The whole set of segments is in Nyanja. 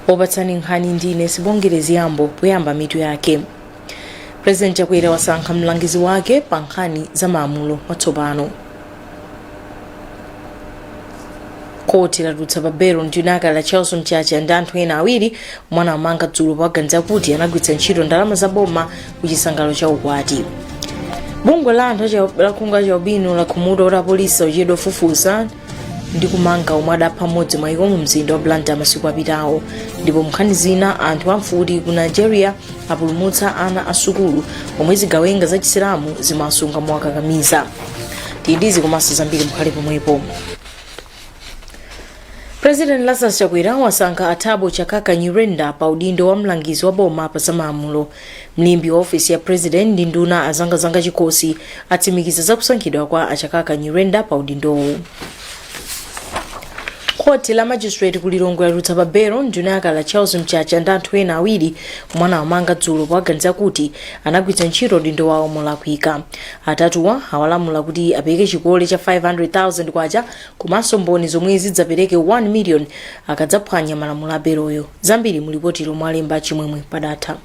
Obatsani Nkhani ndine sibongerezi yambo kuyamba mitu yake. President Chakwera wasankha mlangizi wake pa nkhani za maamulo watsopano. Koti ladutsa pa belo ndinaka la Chelsea mchacha ndi anthu ena awiri mwana wamanga dzulo paganza kuti anagwiritsa ntchito ndalama za boma kuchisangalo cha ukwati. Bungwe la anthu lakunga cha ubino la khumulo la polisi ochedwa fufuza ndi kumanga omwe adapha mmodzi mwa iwo mu mzinda wa Blantyre masiku apitawo, ndipo nkhani zina anthu amfuti ku Nigeria apulumutsa ana asukulu omwe zigawenga za chisilamu zimasunga mwakakamiza. Tindizi komanso zambiri mukhale pomwepo. President Lazarus Chakwera wasankha Athabo Chakaka Nyirenda pa udindo wa mlangizi wa boma pa zamaamulo. Mlembi wa ofisi ya president ndi nduna azangazanga chikosi atsimikiza za kusankhidwa kwa Achakaka Nyirenda pa udindowo. Koti la magistrate kulilongwe ladutsa pa belo ndinaka la Chelsea mchacha ndi anthu ena awiri mwana wamanga dzulo paganza kuti anagwiritsa ntchito udindo wawo molakwika. Atatuwa awalamula kuti apereke chikole cha 500,000 kwacha komanso mboni zomwe zidzapereke 1 million akadzaphwanya malamulo a beloyo. Zambiri mulipoti lomwe alemba chimwemwe padatha.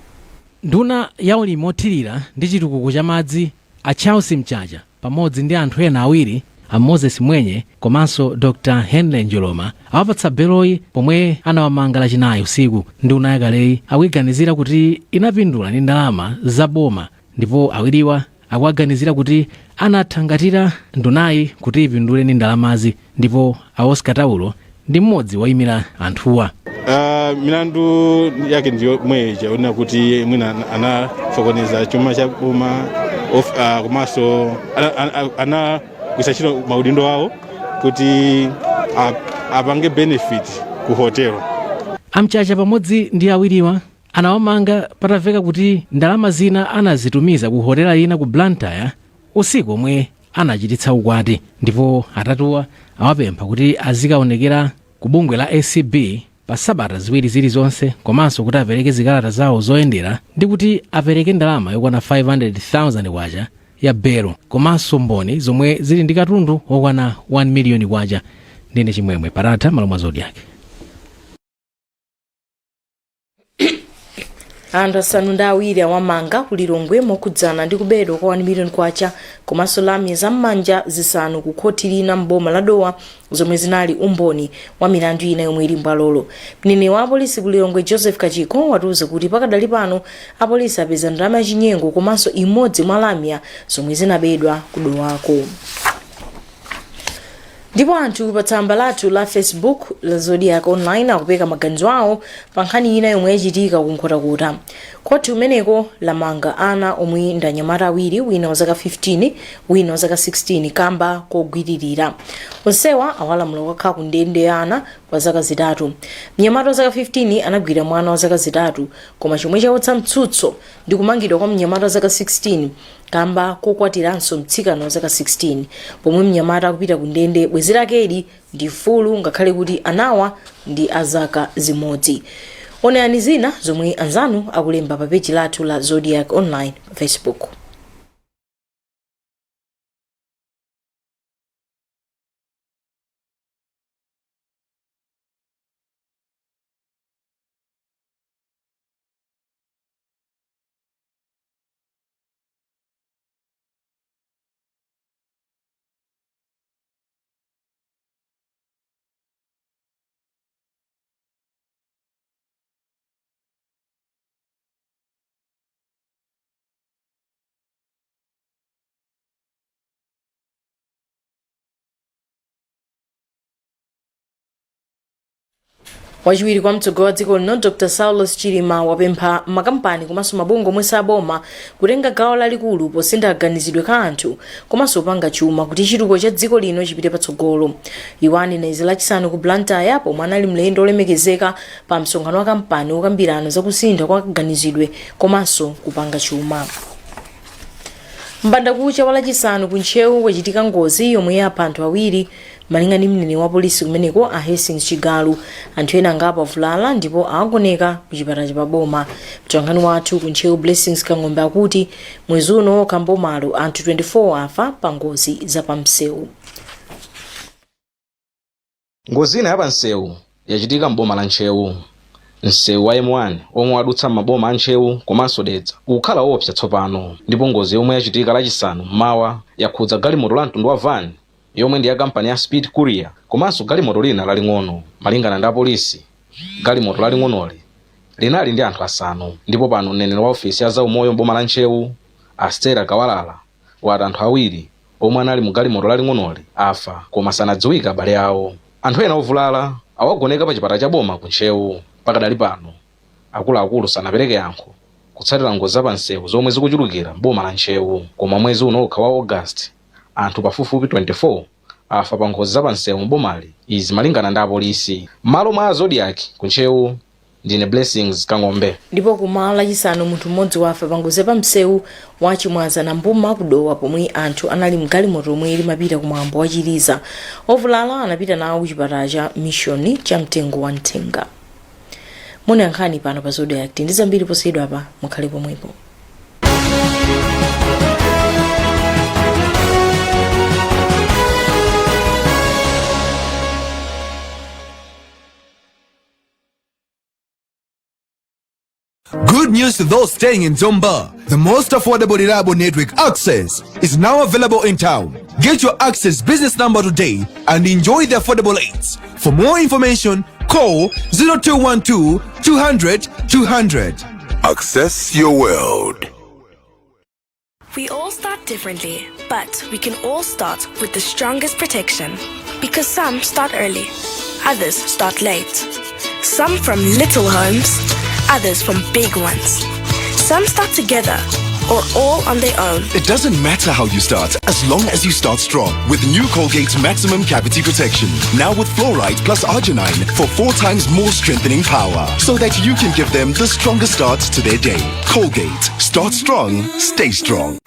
Nduna ya ulimi othirira ndi chitukuko cha madzi a Chelsea mchacha pamodzi ndi anthu ena awiri a Moses Mwenye komanso Dr. Henry Njoloma awapatsa beloyi pomwe anawamanga lachinayi usiku. Nduna yakaleyi akuiganizira kuti inapindula ndi ndalama za boma, ndipo awiriwa akuaganizira kuti anathangatira ndunayi kuti ipindule ndi ndalamazi, ndipo a Oscar Taulo ndi mmodzi woyimira anthuwa. Milandu yake ndiyo mweja una kuti mwina anasokoneza chuma cha boma komanso ana kusachira maudindo wao kuti apange benefit ku hotelo. Amchacha pamodzi ndi awiriwa anawamanga pataveka kuti ndalama zina anazitumiza ku hotela ina ku Blantyre usiku omwe anachititsa ukwati, ndipo atatuwa awapempha kuti azikaonekera ku bungwe la ACB pa sabata ziwiri zilizonse komanso kuti apereke zikalata zawo zoyendera ndi kuti apereke ndalama yokwana 500,000 kwacha ya belo komanso mboni zomwe zili ndi katundu wokwana 1 million kwacha. Ndine chimwemwe padatha malo mwa Zodiak. Anthu asanu ndi awiri awamanga kulilongwe mokhudzana ndi kubedwa kwa 1 million kwacha komanso lamya zam'manja zisanu ku khoti lina mboma la Dowa zomwe zinali umboni wa milandu ina yomwe ili mbwalolo. Mneneri wa apolisi kulilongwe Joseph Kachiko watiuza kuti pakadali pano apolisi apeza ndalama yachinyengo komanso imodzi mwa lamya zomwe zinabedwa ku Dowako. Ndipo anthu pa tsamba lathu la Facebook la Zodiak online akupeka maganizo awo pa nkhani ina yomwe yachitika ku Nkhotakota. Koti umeneko lamanga ana omwe ndi anyamata awiri, wina wa zaka 15 wina wa zaka 16 kamba kogwiririra. Onsewa awalamula kukhala ku ndende ya ana kwa zaka zitatu. Mnyamata wa zaka 15 anagwira mwana wa zaka zitatu, koma chomwe chawotsa mtsutso ndi kumangidwa kwa mnyamata wa zaka 16 kamba kokwatiranso mtsikana wa zaka 16, pomwe mnyamata akupita ku ndende bwezi lakeli ndi fulu ngakhale kuti anawa ndi azaka zimodzi. Onani zina zomwe anzanu akulemba pa peji lathu la Zodiak online Facebook. Wachiwiri kwa mtsogoleri wa dziko lino Dr. Saulos Chilima wapempha makampani komanso mabungwe omwe saboma kutenga gawo lalikulu posintha kaganizidwe ka anthu komanso kupanga chuma kuti chitukuko cha dziko lino chipite patsogolo. Iwani na izi lachisanu ku Blantyre pomwe anali mlendo olemekezeka pa msonkhano wa kampani wokambirana za kusintha kwa kaganizidwe komanso kupanga chuma. Mbandakucha walachisanu ku Nchewu wachitika ngozi yomwe yapha anthu awiri malingana ndi mneneri wa polisi kumeneko a Hastings Chigalu. Anthu ena ngapa avulala ndipo akuoneka ku chipatala cha boma. Mtwankhani wathu ku Nchewu Blessings Kang'ombe akuti mwezi uno kambomalo anthu 24 afa pa ngozi za pamsewu. Ngozi ina ya pamsewu yachitika mboma la Nchewu. Msewu wa M1 omwe wadutsa maboma a Ntchewu komanso Dedza ukhala woopsa tsopano, ndipo ngozi yomwe yachitika lachisanu mmawa yakhudza galimoto la mtundu wa van yomwe ndi ya kampani ya Speed Courier komanso galimoto lina laling'ono. Malingana ndi apolisi, galimoto laling'onoli linali ndi anthu 5, ndipo pano mneneri wa ofisi ya zaumoyo m'boma la Ntchewu Astera Kawalala wati anthu 2 omwe anali mu galimoto laling'onoli afa koma sanadziwika abale awo. Anthu ena ovulala awagoneka pa chipatala cha boma ku Ntchewu. Pakadali pano akuluakulu sanapereke yankho kutsatira ngozi za pansewu zomwe zikuchulukira m'boma la Ntchewu. Koma mwezi uno okha wa August anthu pafupifupi 24 afa pa ngozi za pansewu m'bomali, izi malingana ndi apolisi. Malo mwa Zodiak ku Ntchewu, ndine Blessings Kang'ombe. Ndipo kumalo lachisanu munthu mmodzi wafa pa ngozi pa msewu wa Chimwaza na Mbuma kudowa pomwe anthu anali mgalimoto omwe limapita kumwambo wa Chiliza. Ovulala anapita nawo kuchipatala cha Mission cha mtengo wa Ntenga. Mune Nkhani pano pa Zodiak ndi zambiri posiyidwa apa mukhale pomwepo. Good news to those staying in Zomba. The most affordable reliable network access is now available in town. Get your access business number today and enjoy the affordable rates. For more information, call 0212 200 200. Access your world. We all start differently, but we can all start with the strongest protection. Because some start early, others start late. Some from little homes, others from big ones. Some start together or all on their own. It doesn't matter how you start, as long as you start strong. With new Colgate's Maximum Cavity Protection. Now with fluoride plus arginine for 4 times more strengthening power. So that you can give them the strongest start to their day. Colgate. Start strong, stay strong.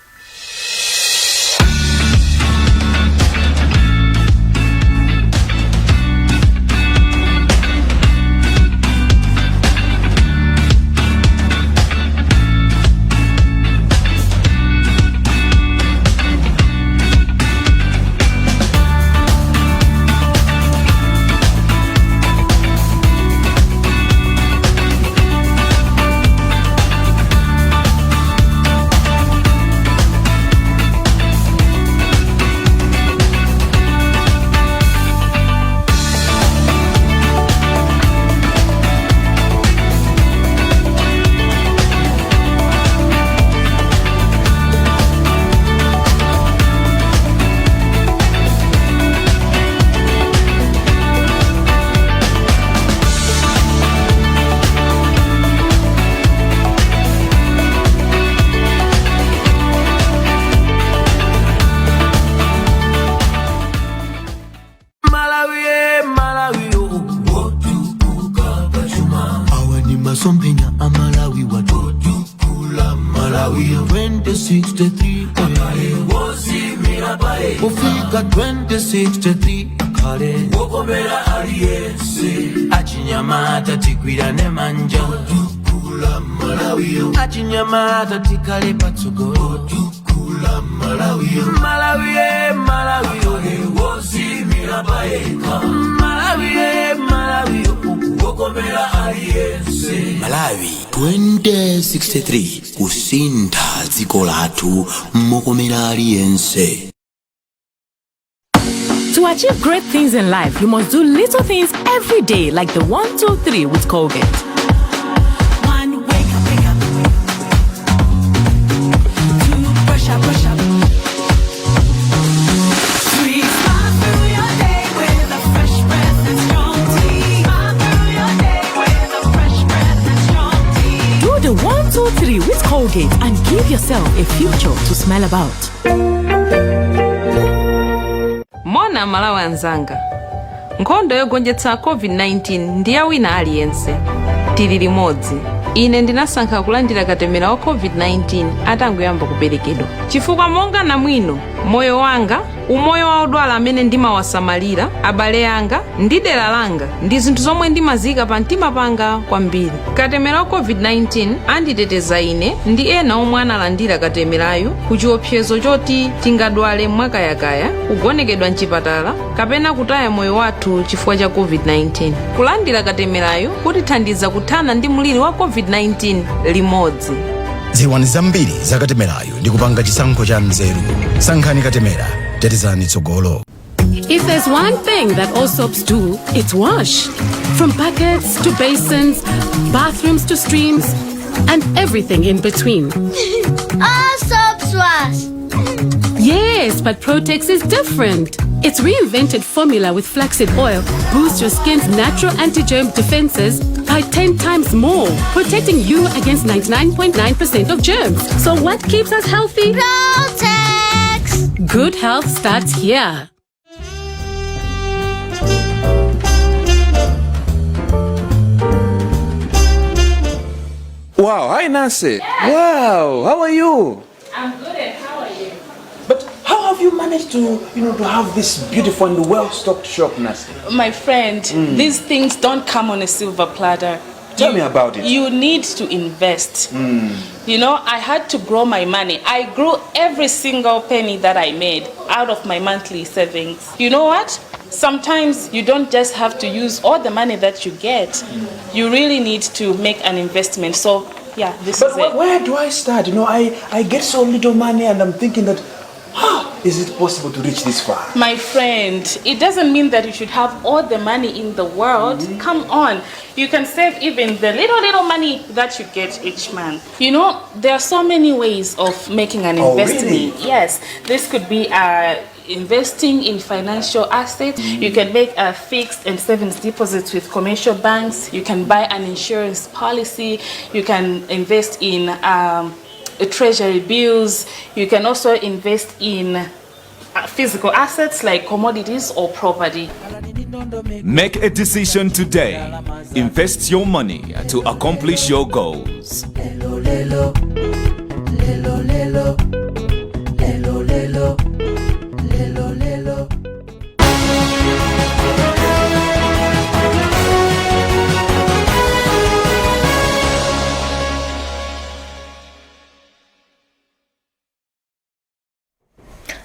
Sompenya amalawi watukula Malawi 2063 akale wozimira bae ufika 2063 akale wokomera aliyense achinyamata tigwirane manja watukula Malawi achinyamata tikale patsogolo watukula Malawi Malawi wozimira bae Malawi wokomera aliyense Malawi 2063 kusintha dziko lathu mokomera aliyense. To achieve great things in life, you must do little things every day, like the 1, 2, 3 with Colgate. 1, wake up. 2, brush up. 3, smile through your day with a fresh breath and strong tea. Smile through your day with a fresh breath and strong tea. Do the 1, 2, 3 with Colgate and give yourself a future to smile about. Mona Malawi anzanga. Nkhondo yogonjetsa COVID-19 ndi ya wina aliyense. Tili limodzi. ine ndinasankha kulandira katemera wa covid-19 atangoyamba kuperekedwa chifukwa monga namwino moyo wanga umoyo wa odwala amene ndimawasamalira abale anga ndi dera langa ndi zinthu zomwe ndimazika pa mtima panga kwambiri. Katemera wa covid-19 anditeteza ine ndi ena omwe analandira katemerayo ku chiopsezo choti tingadwale mwakayakaya, kugonekedwa mchipatala kapena kutaya moyo wathu chifukwa cha covid-19. Kulandira katemerayo kutithandiza kuthana ndi muliri wa covid-19 limodzi. Ziwani zambiri za katemerayo ndi kupanga chisankho cha nzeru. Sankhani katemera, tetezani tsogolo. If there's one thing that all soaps do, it's wash. From buckets to basins, bathrooms to streams, and everything in between. All soaps wash. Yes, but Protex is different. Its reinvented formula with flaxseed oil boosts your skin's natural anti-germ defenses by 10 times more, protecting you against 99.9% of germs. So what keeps us healthy? Protex! Good health starts here. Wow, hi Nancy. Wow, how are you? I'm good, and how are you? But how have you managed to, to have this beautiful and well-stocked shop, Nancy? My friend, these things don't come on a silver platter. Tell me about it. You need to invest. I had to grow my money. I grew every single penny that I made out of my monthly savings. You know what? Sometimes you don't just have to use all the money that you get. You really need to make an investment. So, yeah, this is it. But where do I start? I get so little money and I'm thinking that, is it possible to reach this far? My friend, it doesn't mean that you should have all the money in the world. Come on. You can save even the little money that you get each month. There are so many ways of making an investment. Really? Yes, this could be investing in financial assets. You can make a fixed and savings deposits with commercial banks. You can buy an insurance policy. You can invest in treasury bills. You can also invest in physical assets like commodities or property. Make a decision today. Invest your money to accomplish your goals.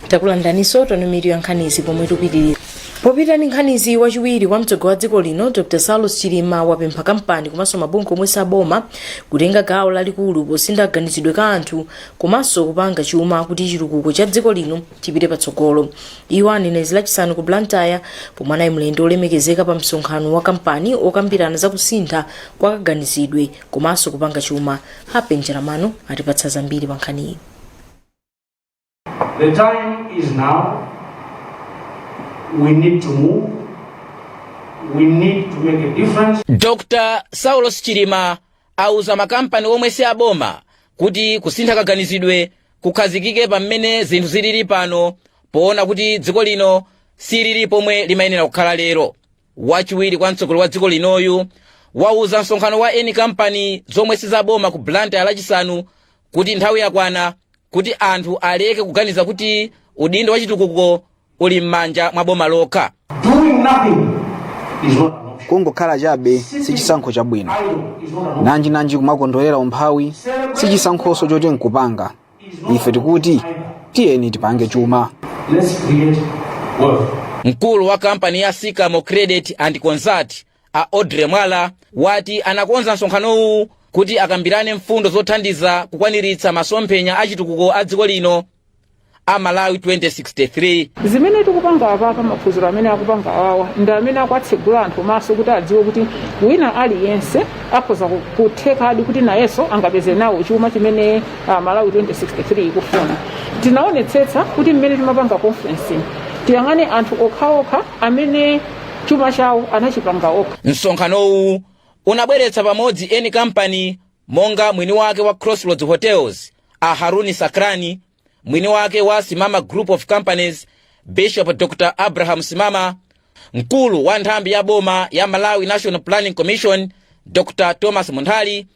takulandaniso tonumiri ya nkhanizi pomwe tupitiriza. popita ndi nkhanizi wachiwiri wa mtsogoleri wa dziko lino Dr. Saulos Chilima wapempha kampani komanso mabungwe omwe saboma kutenga gawo lalikulu posinda kaganizidwe ka anthu komanso kupanga chuma kuti chitukuko cha dziko lino chipite patsogolo. Iwo anenezi lachisanu ku Blantyre pomwe anali mlendo olemekezeka pa msonkhano wa kampani okambirana za kusintha kwa kaganizidwe komanso kupanga chuma. Happen Jaramano atipatsa zambiri pa nkhaniyi. The time is now. We need to move. We need to make a difference. Dr. Saulos Chilima auza makampani omwe si aboma kuti kusintha kaganizidwe kukhazikike pamene zinthu zilili pano poona kuti dziko lino silili pomwe limayenera kukhala lero. Wachiwiri kwa mtsogoleri wa dziko linoyu wauza msonkhano wa eni kampani zomwe si zaboma ku Blantyre lachisanu kuti nthawi yakwana kuti anthu aleke kuganiza kuti udindo wa chitukuko uli m'manja mwa boma lokha. Kungokhala chabe sichisankho chabwino. Nanji kumakondolera umphawi sichisankhoso choti nkupanga. Ife tikuti tiyeni tipange chuma. Mkulu wa kampani ya Sycamore Credit and Consult a Audrey Mwala wati anakonza msonkhanowu kuti akambirane mfundo zothandiza kukwaniritsa masomphenya a chitukuko a dziko lino a Malawi 2063. Zimene tikupanga apa maphunziro amene akupanga awa ndi amene akwatsegula anthu maso kuti adziwe kuti wina aliyense akhoza kutheka kuti nayenso angapeze nawo chuma chimene Malawi 2063 ikufuna. Tinaonetsetsa kuti mmene timapanga conference tiyang'ane anthu okhaokha amene chuma chawo anachipanga okha. Msonkhanowu unabweretsa pamodzi eni kampani monga mwini wake wa Crossroads Hotels a Haruni Sakrani, mwini wake wa Simama Group of Companies Bishop Dr. Abraham Simama, mkulu wa nthambi ya boma ya Malawi National Planning Commission Dr. Thomas Mundhali,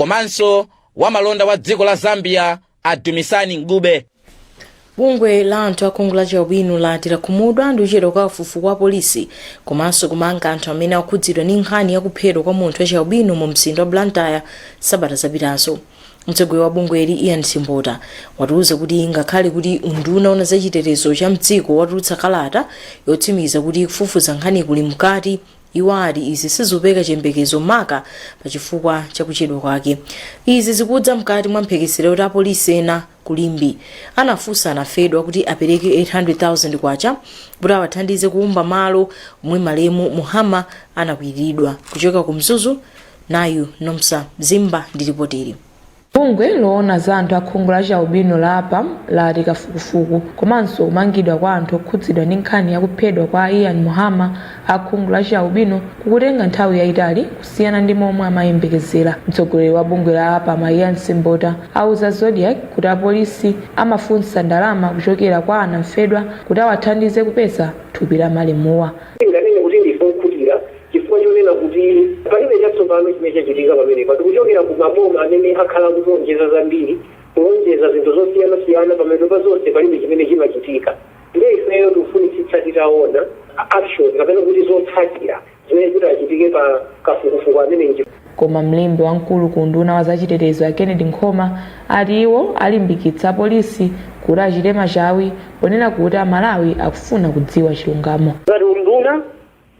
komanso wamalonda wa dziko la Zambia Adumisani Ngube. bungwe la anthu akhungu la chaubwino lati lakhumudwa ndi uchero kwa ufufu kwa polisi komanso kumanga anthu amene akhudzidwa ndi nkhani yakuphedwa kwa munthu wachaubwino mu mzinda wa Blantyre sabata zapitazo. mtsogoleri wa bungweli Ian Simbota watiuza kuti ngakhale kuti unduna wa zachitetezo cha mdziko watulutsa kalata yotsimikiza kuti kufufuza nkhani kuli mkati, iwo ati izi sizopeka chiyembekezo maka pa chifukwa cha kuchedwa kwake. Izi zikudza mkati mwa mphekesero kuti apolisi ena kulimbi anafunsa anafedwa kuti apereke 800,000 kwacha kuti awathandize kuumba malo omwe malemu Muhammad anakwiyiridwa. kuchoka ku Mzuzu, nayu Nomsa Zimba ndi ripoteri. bungwe loona za anthu akhungu la chaubwino lapa lati kafukufuku komanso kumangidwa kwa anthu okhudzidwa ndi nkhani yakuphedwa kwa Ian Muhammad akhungu la chaubwino kukutenga nthawi yayitali kusiyana ndi momwe amayembekezera. mtsogoleri wa bungwe la apa Ian Simbota auza Zodiak kuti apolisi amafunsa ndalama kuchokera kwa anamfedwa kuti awathandize kupeza thupi la malemuwa. chifukwa kuti palibe chatsopano chimene chachitika pamene patikuchokera ku maboma amene akhala kuonjeza zambiri kuonjeza zinthu zosiyana-siyana pamene pa zonse palibe chimene chimachitika. ndiye ifeyo tikufunitsitsa titaona action kapena kuti zotsatira zimene zitachitike pa kafukufuku amenechi. koma mlembi wamkulu ku unduna wa zachitetezo ya Kennedy Nkhoma ati iwo alimbikitsa polisi kuti achite machawi ponena kuti Amalawi akufuna kudziwa chilungamo. unduna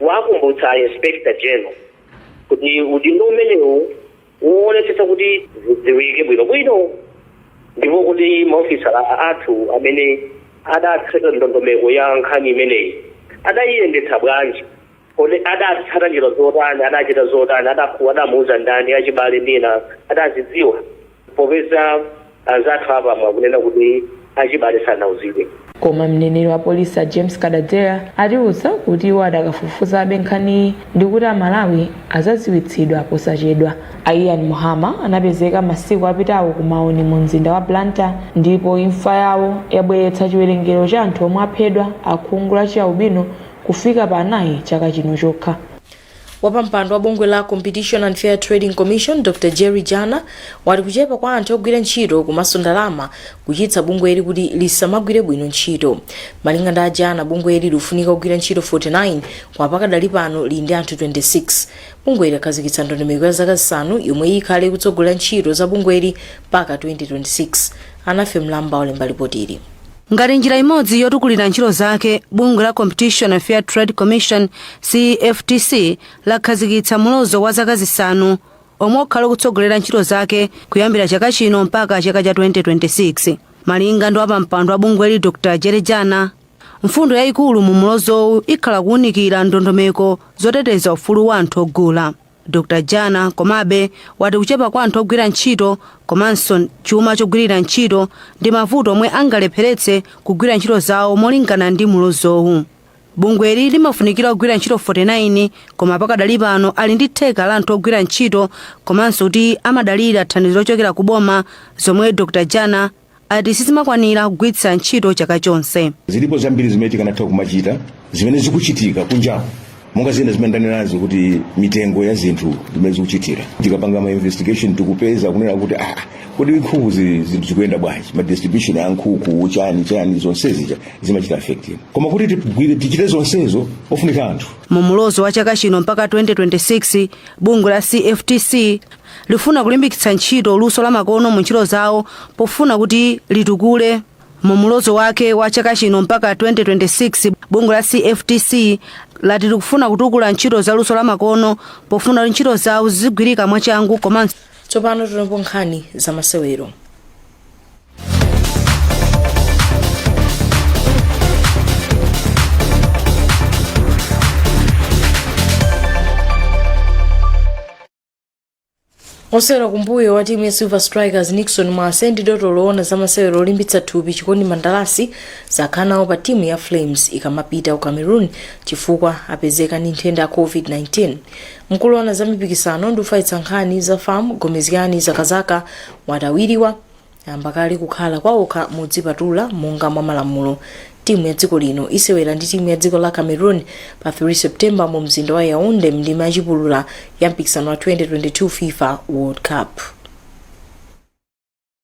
wakumbutsa Inspector General kuti udindo umenewu uonetsetsa kuti zidziwike bwinobwino ndipo kuti maofisa athu amene adatseka ndondomeko ya nkhani imeneyi adayiyendetsa bwanji, kodi adatsata njira zotani, adachita zotani, adamuuza ndani achibale ndina adazidziwa, popeza anzathu apa mwakunena kuti achibale sanauzidwe. koma mneneri wa polisi James Kadadzera atiuza kuti iwo adakafufuzabe nkhani ndi kuti Amalawi azadziwitsidwa posachedwa. Ian Muhammad anapezeka masiku apitawo kumaoni mu mzinda wa Blantyre ndipo imfa yawo yabweretsa chiwerengero cha anthu omwe aphedwa akhungu la chaubwino kufika pa 9 chaka chino chokha. wapampando wa bungwe la Competition and Fair Trading Commission Dr. Jerry Jana wati kuchepa kwa anthu ogwira ntchito komanso ndalama kuchititsa bungweli kuti lisamagwire bwino ntchito. malinga ndi Jana bungweli lifunika kugwira ntchito 49 kwa pakadali pano lili ndi anthu 26. bungweli akhazikitsa ndondomeko ya zaka zisanu yomwe ikhale kutsogolera ntchito za bungweli mpaka 2026. anafe mlamba olemba ripotiri. ngati njira imodzi yotukulira ntchito zake, bungwe la Competition and Fair Trade Commission CFTC lakhazikitsa mulozo wa zaka zisanu omwe ukhala kutsogolera ntchito zake kuyambira chaka chino mpaka chaka cha 2026. malinga ndi wapampando wa bungweli Dr. Jerry Jana, mfundo yayikulu mu mulozowu ikhala kuwunikira ndondomeko zoteteza ufulu wa anthu ogula. Dr. Jana komabe wati kuchepa kwa anthu ogwira ntchito komanso chuma chogwirira ntchito ndi mavuto omwe angalepheretse kugwira ntchito zawo molingana ndi mulozowu. bungweli limafunikira kugwira ntchito 49 koma pakadali pano ali ndi theka la anthu ogwira ntchito komanso kuti amadalira thandizo lochokera ku boma zomwe Dr. Jana ati sizimakwanira kugwiritsa ntchito chaka chonse. zilipo zambiri zimene tikanatha kumachita zimene zikuchitika kunjaku monga zina zimene ndanena kuti mitengo ya zinthu zimene zikuchitira tikapanga ma investigation tikupeza kunena kuti kodi nkhuku zinthu zikuyenda bwanji, ma distribution ya nkhuku chani zonsezi zimachita affecting. koma kuti tichite zonsezo ofunika anthu. mu mulozo wa chaka chino mpaka 2026 bungwe la CFTC lifuna kulimbikitsa ntchito luso la makono mu ntchito zawo pofuna kuti litukule. mu mulozo wake wa chaka chino mpaka 2026 bungwe la CFTC lati likufuna kutukula ntchito za luso la makono pofuna kuti ntchito zawo zizigwirika mwachangu komanso. tsopano tunapo nkhani za masewero. osewera kumbuyo wa timu ya Silver Strikers Nixon Mwase ndi dotolo loona za masewero olimbitsa thupi chikondi mandalasi zakhanawo pa timu ya Flames ikamapita ku Cameroon chifukwa apezeka ndi nthenda ya COVID-19. mkulu wa za mipikisano ndi ufaitsa nkhani za farm Gomeziyani zakazaka watawiriwa ambakali kukhala kwawokha mudzipatula monga mwa malamulo. timu ya dziko lino isewera ndi timu ya dziko la Cameroon pa 3 September mu mzinda wa Yaounde mndima yachipulula ya mpikisano wa 2022 FIFA World Cup.